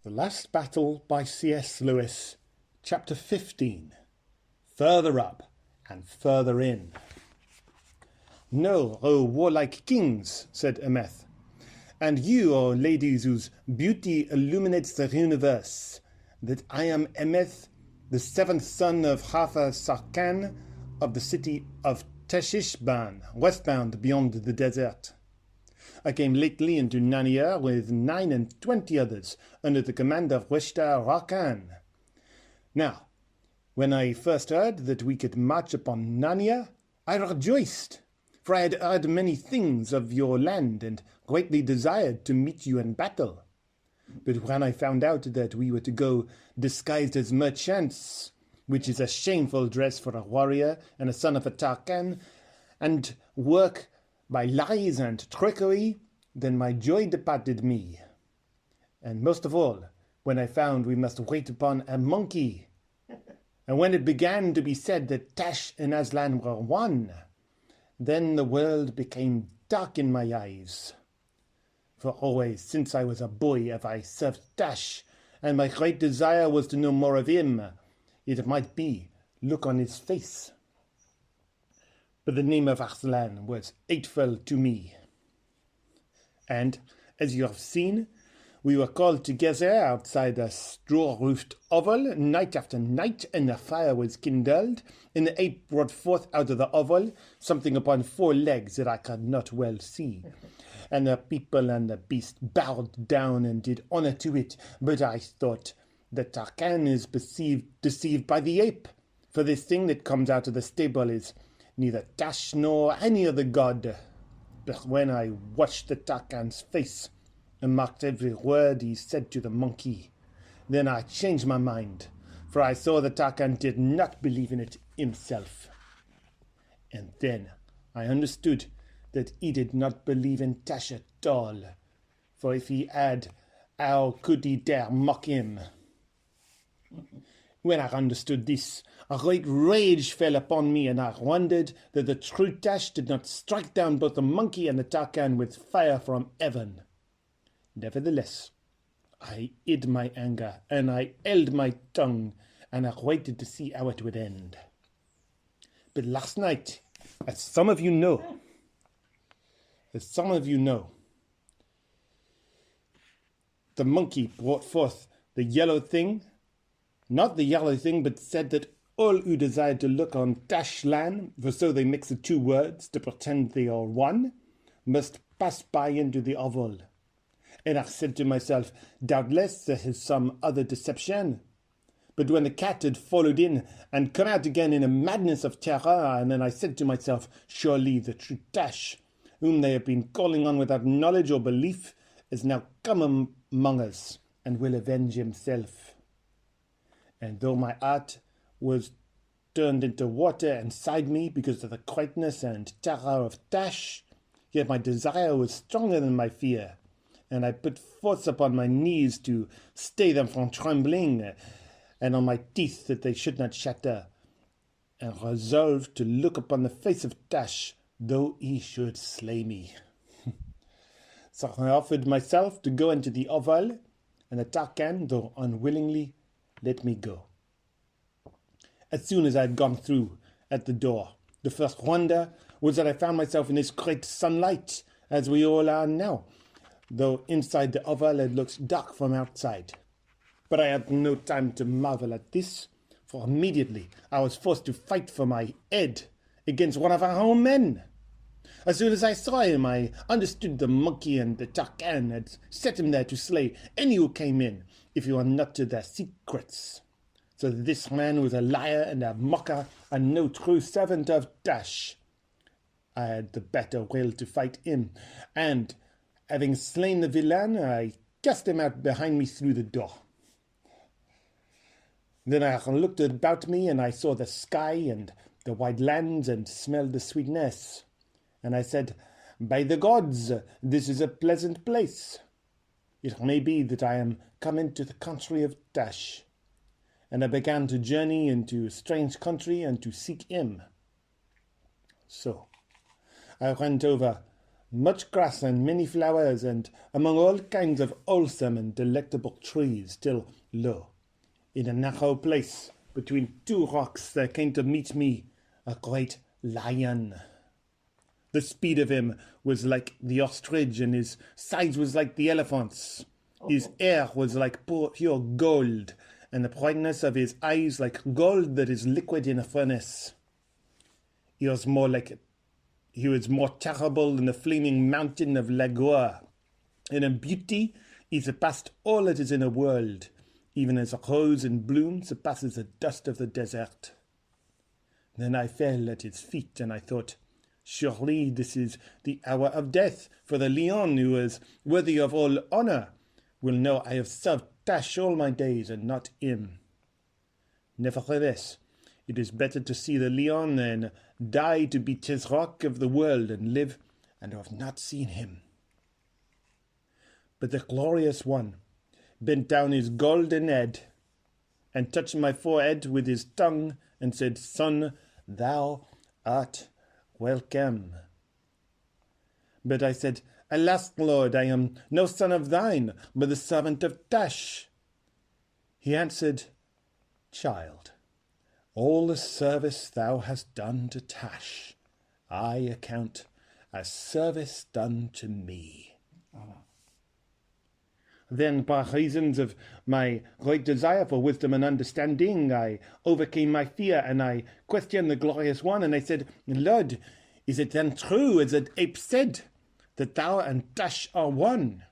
The Last Battle by C.S. Lewis, Chapter 15. Further up and further in. "Know, O warlike kings," said Emeth, "and you, O ladies whose beauty illuminates the universe, that I am Emeth, the seventh son of Hafa Sarkhan, of the city of Teshishban, westbound beyond the desert. I came lately into Nania with 29 others, under the command of Weshta Rakan. Now, when I first heard that we could march upon Nania, I rejoiced, for I had heard many things of your land, and greatly desired to meet you in battle. But when I found out that we were to go disguised as merchants, which is a shameful dress for a warrior and a son of a Tarkan, and work by lies and trickery, then my joy departed me. And most of all, when I found we must wait upon a monkey, and when it began to be said that Tash and Aslan were one, then the world became dark in my eyes. For always since I was a boy have I served Tash, and my great desire was to know more of him. It might be, look on his face. But the name of Aslan was hateful to me. And, as you have seen, we were called together outside a straw-roofed hovel night after night, and a fire was kindled, and the ape brought forth out of the hovel something upon 4 legs that I could not well see. And the people and the beast bowed down and did honour to it, but I thought that Tarkan is deceived by the ape, for this thing that comes out of the stable is neither Tash nor any other god. But when I watched the Tarkan's face, and marked every word he said to the monkey, then I changed my mind, for I saw that Tarkan did not believe in it himself. And then I understood that he did not believe in Tash at all, for if he had, how could he dare mock him? When I understood this, a great rage fell upon me, and I wondered that the true Tash did not strike down both the monkey and the Tarkan with fire from heaven. Nevertheless, I hid my anger, and I held my tongue, and I waited to see how it would end. But last night, as some of you know, the monkey brought forth the yellow thing, not the yellow thing, but said that all who desired to look on Tashlan, for so they mix the 2 words to pretend they are one, must pass by into the hovel. And I said to myself, doubtless there is some other deception. But when the cat had followed in and come out again in a madness of terror, and then I said to myself, surely the true Tash, whom they have been calling on without knowledge or belief, is now come among us, and will avenge himself. And though my heart was turned into water inside me because of the quietness and terror of Tash, yet my desire was stronger than my fear, and I put force upon my knees to stay them from trembling, and on my teeth that they should not shatter, and resolved to look upon the face of Tash, though he should slay me. So I offered myself to go into the hovel, and the Tarkan, though unwillingly, let me go. As soon as I had gone through at the door, the first wonder was that I found myself in this great sunlight, as we all are now, though inside the hovel it looks dark from outside. But I had no time to marvel at this, for immediately I was forced to fight for my head against one of our own men. As soon as I saw him, I understood the monkey and the Tarkan had set him there to slay any who came in, if he were not to their secrets. So this man was a liar and a mocker, and no true servant of Tash. I had the better will to fight him, and, having slain the villain, I cast him out behind me through the door. Then I looked about me, and I saw the sky and the wide lands, and smelled the sweetness. And I said, by the gods, this is a pleasant place. It may be that I am come into the country of Tash. And I began to journey into a strange country and to seek him. So I went over much grass and many flowers, and among all kinds of wholesome and delectable trees, till, lo, in a narrow place between two rocks there came to meet me a great lion. The speed of him was like the ostrich, and his size was like the elephant's. His hair was like pure gold, and the brightness of his eyes like gold that is liquid in a furnace. He was more terrible than the flaming mountain of Lagoa, and in beauty he surpassed all that is in the world, even as a rose in bloom surpasses the dust of the desert. Then I fell at his feet, and I thought, surely this is the hour of death, for the lion who is worthy of all honor will know I have served Tash all my days, and not him. Nevertheless, it is better to see the lion than die to be Tezrock of the world, and live and have not seen him. But the glorious one bent down his golden head, and touched my forehead with his tongue, and said, Son, thou art welcome. But I said, Alas, Lord, I am no son of thine, but the servant of Tash. He answered, Child, all the service thou hast done to Tash, I account as service done to me. Then, by reasons of my great desire for wisdom and understanding, I overcame my fear, and I questioned the glorious one, and I said, Lord, is it then true, as the ape said, that thou and Tash are one?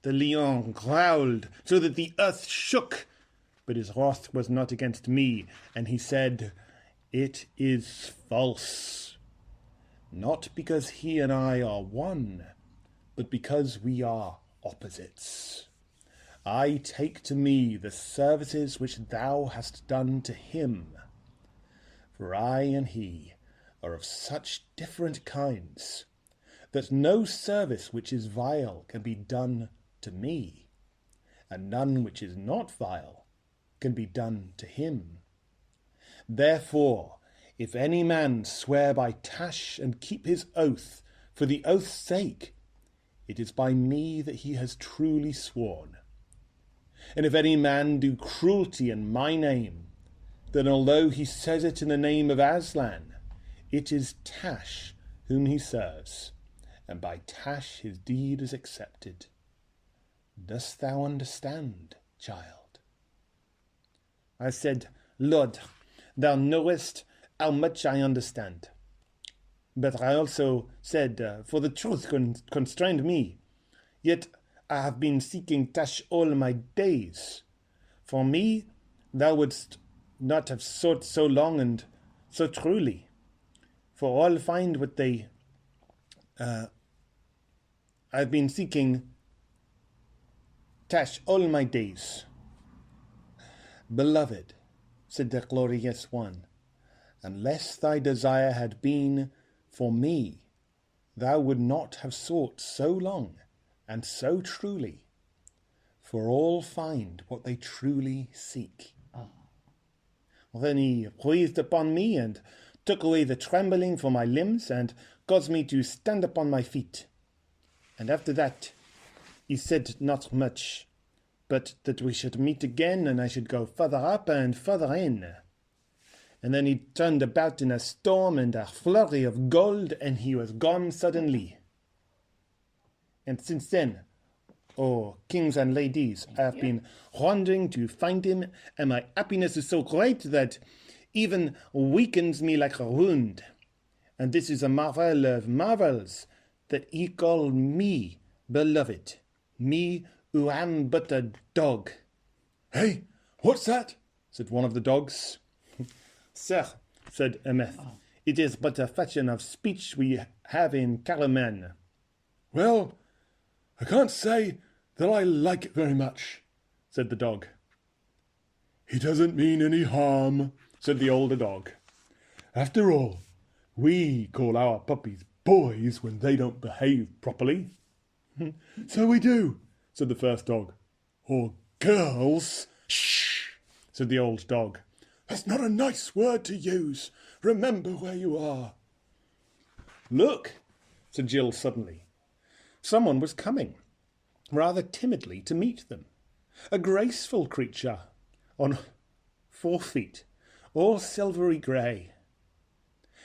The lion growled so that the earth shook, but his wrath was not against me, and he said, It is false, not because he and I are one, but because we are opposites. I take to me the services which thou hast done to him, for I and he are of such different kinds, that no service which is vile can be done to me, and none which is not vile can be done to him. Therefore, if any man swear by Tash and keep his oath for the oath's sake, it is by me that he has truly sworn. And if any man do cruelty in my name, then although he says it in the name of Aslan, it is Tash whom he serves, and by Tash his deed is accepted. Dost thou understand, child? I said, Lord, thou knowest how much I understand. But I also said, for the truth constrained me, yet I have been seeking Tash all my days. For me, thou wouldst not have sought so long and so truly. For all find what they I've been seeking Tash all my days. Beloved, said the glorious one, unless thy desire had been for me, thou would not have sought so long and so truly, for all find what they truly seek. Then he breathed upon me and took away the trembling from my limbs and caused me to stand upon my feet. And after that, he said not much, but that we should meet again, and I should go further up and further in. And then he turned about in a storm and a flurry of gold, and he was gone suddenly. And since then, oh, kings and ladies, I have been wandering to find him, and my happiness is so great that even weakens me like a wound. And this is a marvel of marvels, that he called me beloved, me who am but a dog. Hey, what's that? Said one of the dogs. Sir, said Emeth, it is but a fashion of speech we have in Caraman. Well, I can't say that I like it very much, said the dog. He doesn't mean any harm, said the older dog. After all, we call our puppies boys when they don't behave properly. So we do, said the first dog. Or girls. Shh, said the old dog. That's not a nice word to use. Remember where you are. Look, said Jill suddenly. Someone was coming, rather timidly, to meet them. A graceful creature, on 4 feet, all silvery grey.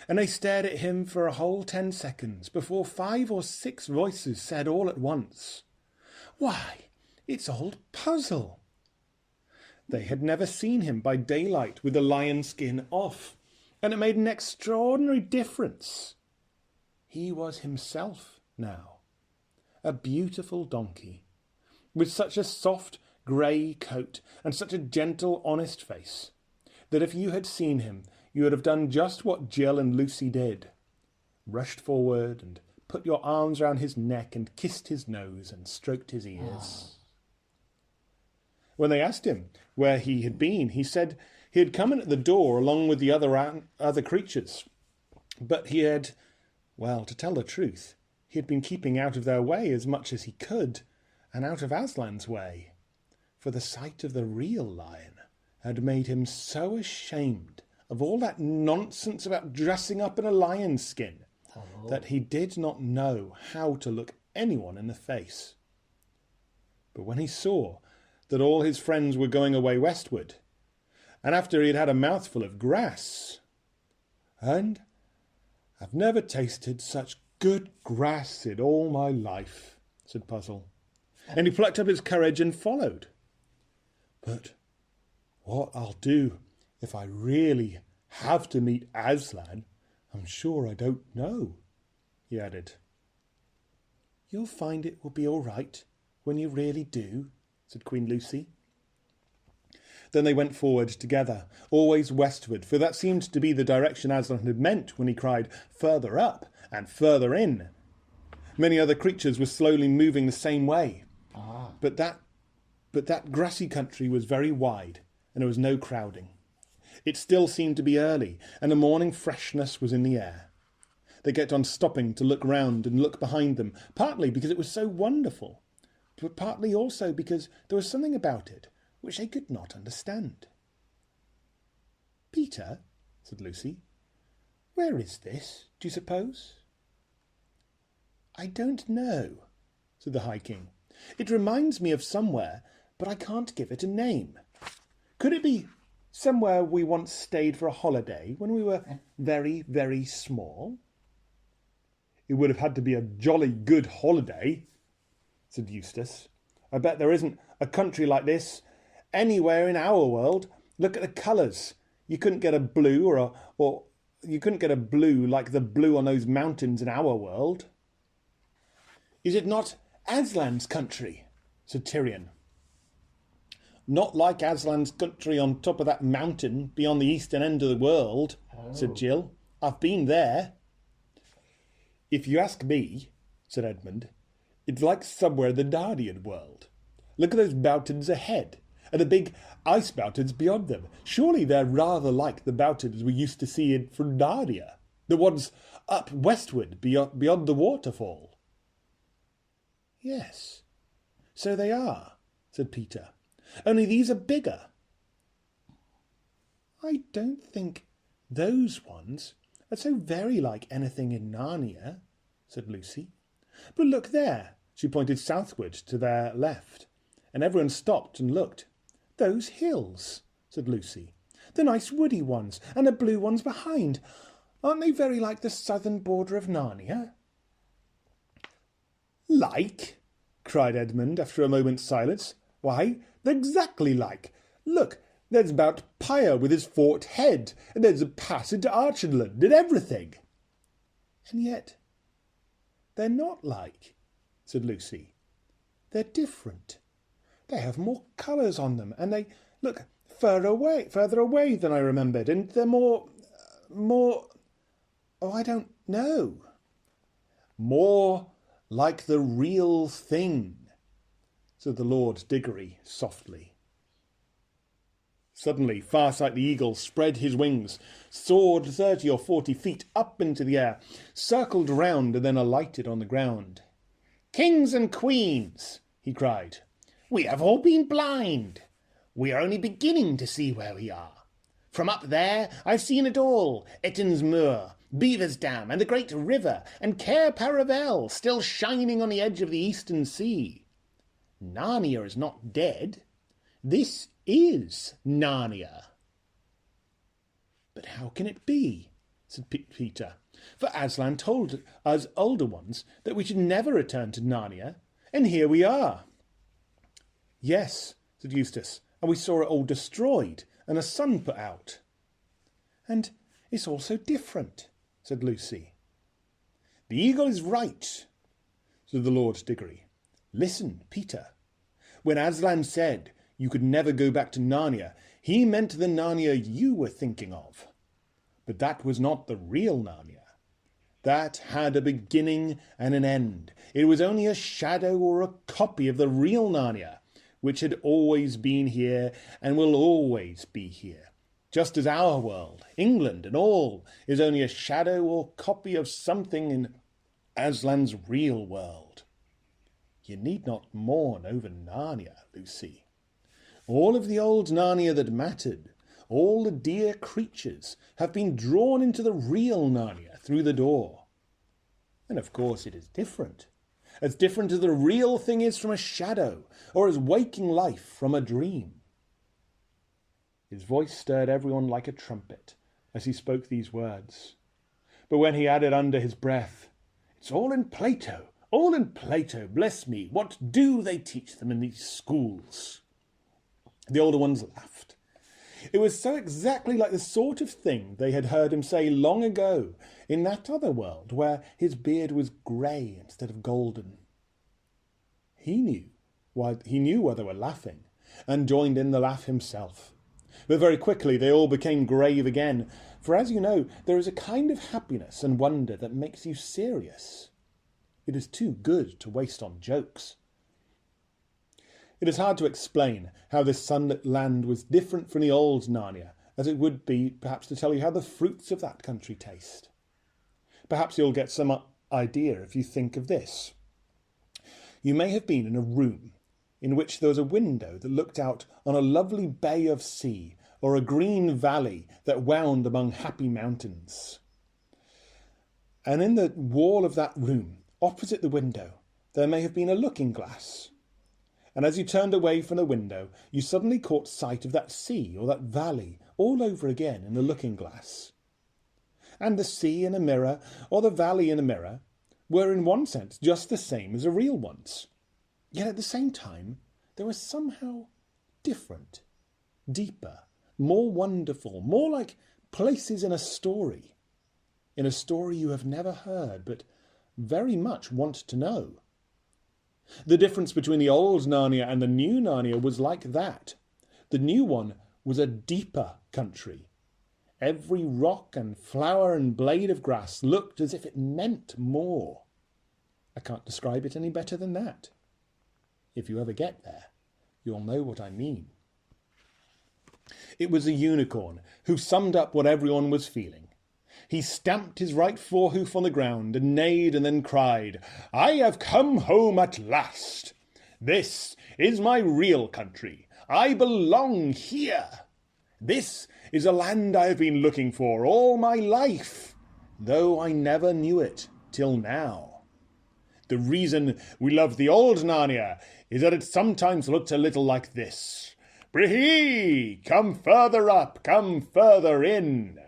And they stared at him for a whole 10 seconds before 5 or 6 voices said all at once, "Why, it's old Puzzle!" They had never seen him by daylight with the lion skin off, and it made an extraordinary difference. He was himself now, a beautiful donkey, with such a soft grey coat and such a gentle, honest face, that if you had seen him, you would have done just what Jill and Lucy did, rushed forward and put your arms round his neck and kissed his nose and stroked his ears. When they asked him where he had been, he said he had come in at the door along with the other creatures, but he had, well, to tell the truth, he had been keeping out of their way as much as he could, and out of Aslan's way, for the sight of the real lion had made him so ashamed of all that nonsense about dressing up in a lion's skin that he did not know how to look anyone in the face. But when he saw that all his friends were going away westward, and after he had had a mouthful of grass, and I've never tasted such good grass in all my life, said Puzzle, and he plucked up his courage and followed. But what I'll do if I really have to meet Aslan, I'm sure I don't know, he added. You'll find it will be all right when you really do, said Queen Lucy. Then they went forward together, always westward, for that seemed to be the direction Aslan had meant when he cried, "Further up and further in." Many other creatures were slowly moving the same way, but that grassy country was very wide, and there was no crowding. It still seemed to be early, and a morning freshness was in the air. They kept on stopping to look round and look behind them, partly because it was so wonderful, but partly also because there was something about it which they could not understand. "Peter," said Lucy, "where is this, do you suppose?" "I don't know," said the High King. "It reminds me of somewhere, but I can't give it a name. Could it be somewhere we once stayed for a holiday when we were very, very small?" "It would have had to be a jolly good holiday," said Eustace. "I bet there isn't a country like this anywhere in our world. Look at the colours. You couldn't get a blue or you couldn't get a blue like the blue on those mountains in our world." "Is it not Aslan's country?" said Tyrion. "Not like Aslan's country on top of that mountain beyond the eastern end of the world," said Jill. "I've been there." "If you ask me," said Edmund, "it's like somewhere in the Narnian world. Look at those mountains ahead, and the big ice mountains beyond them. Surely they're rather like the mountains we used to see from Narnia, the ones up westward beyond the waterfall." "Yes, so they are," said Peter. "Only these are bigger." "I don't think those ones are so very like anything in Narnia," said Lucy. "But look there." She pointed southward to their left, and everyone stopped and looked. "Those hills," said Lucy. "The nice woody ones, and the blue ones behind. Aren't they very like the southern border of Narnia?" "Like?" cried Edmund after a moment's silence. "Why, they're exactly like. Look, there's Mount Pyre with his fort head, and there's a pass into Archenland and everything." "And yet they're not like," said Lucy. "They're different. They have more colours on them, and they look further away than I remembered, and they're more, oh, I don't know." "More like the real thing," said the Lord Diggory softly. Suddenly Farsight the eagle spread his wings, soared 30 or 40 feet up into the air, circled round, and then alighted on the ground. "Kings and queens," he cried, "we have all been blind. We are only beginning to see where we are. From up there I've seen it all, Ettin's Moor, Beaver's Dam, and the great river, and Cair Paravel, still shining on the edge of the eastern sea. Narnia is not dead. This is Narnia. But how can it be? Said Peter. For Aslan told us older ones that we should never return to Narnia, and here we are. Yes, said Eustace, and we saw it all destroyed and a sun put out. And it's all so different, said Lucy. The eagle is right, said the Lord Diggory. Listen, Peter. When Aslan said you could never go back to Narnia, he meant the Narnia you were thinking of. But that was not the real Narnia. That had a beginning and an end. It was only a shadow or a copy of the real Narnia, which had always been here and will always be here. Just as our world, England and all, is only a shadow or copy of something in Aslan's real world. You need not mourn over Narnia, Lucy. All of the old Narnia that mattered, all the dear creatures, have been drawn into the real Narnia through the door. And of course it is different. As different as the real thing is from a shadow, or as waking life from a dream. His voice stirred everyone like a trumpet as he spoke these words. But when he added under his breath, "It's all in Plato, bless me, what do they teach them in these schools?" The older ones laughed. It was so exactly like the sort of thing they had heard him say long ago in that other world where his beard was grey instead of golden. He knew why they were laughing, and joined in the laugh himself. But very quickly they all became grave again, for as you know, there is a kind of happiness and wonder that makes you serious. It is too good to waste on jokes. It is hard to explain how this sunlit land was different from the old Narnia, as it would be perhaps to tell you how the fruits of that country taste. Perhaps you'll get some idea if you think of this. You may have been in a room in which there was a window that looked out on a lovely bay of sea or a green valley that wound among happy mountains. And in the wall of that room, opposite the window, there may have been a looking glass. And as you turned away from the window, you suddenly caught sight of that sea or that valley all over again in the looking glass. And the sea in a mirror, or the valley in a mirror, were in one sense just the same as the real ones. Yet at the same time, they were somehow different, deeper, more wonderful, more like places in a story you have never heard, but very much want to know. The difference between the old Narnia and the new Narnia was like that. The new one was a deeper country. Every rock and flower and blade of grass looked as if it meant more. I can't describe it any better than that. If you ever get there, you'll know what I mean. It was a unicorn who summed up what everyone was feeling. He stamped his right forehoof on the ground and neighed and then cried, "I have come home at last. This is my real country. I belong here. This is a land I have been looking for all my life, though I never knew it till now. The reason we love the old Narnia is that it sometimes looked a little like this. Brehee! Come further up, come further in."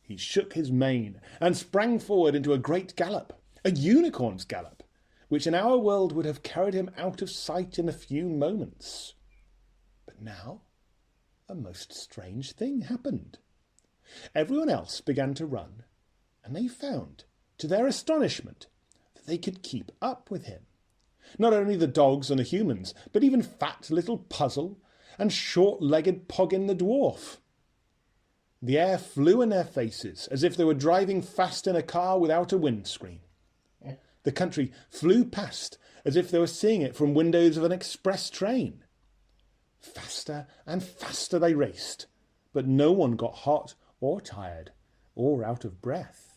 He shook his mane and sprang forward into a great gallop, a unicorn's gallop, which in our world would have carried him out of sight in a few moments. But now a most strange thing happened. Everyone else began to run, and they found, to their astonishment, that they could keep up with him. Not only the dogs and the humans, but even fat little Puzzle and short-legged Poggin the dwarf. The air flew in their faces as if they were driving fast in a car without a windscreen. The country flew past as if they were seeing it from windows of an express train. Faster and faster they raced, but no one got hot or tired or out of breath.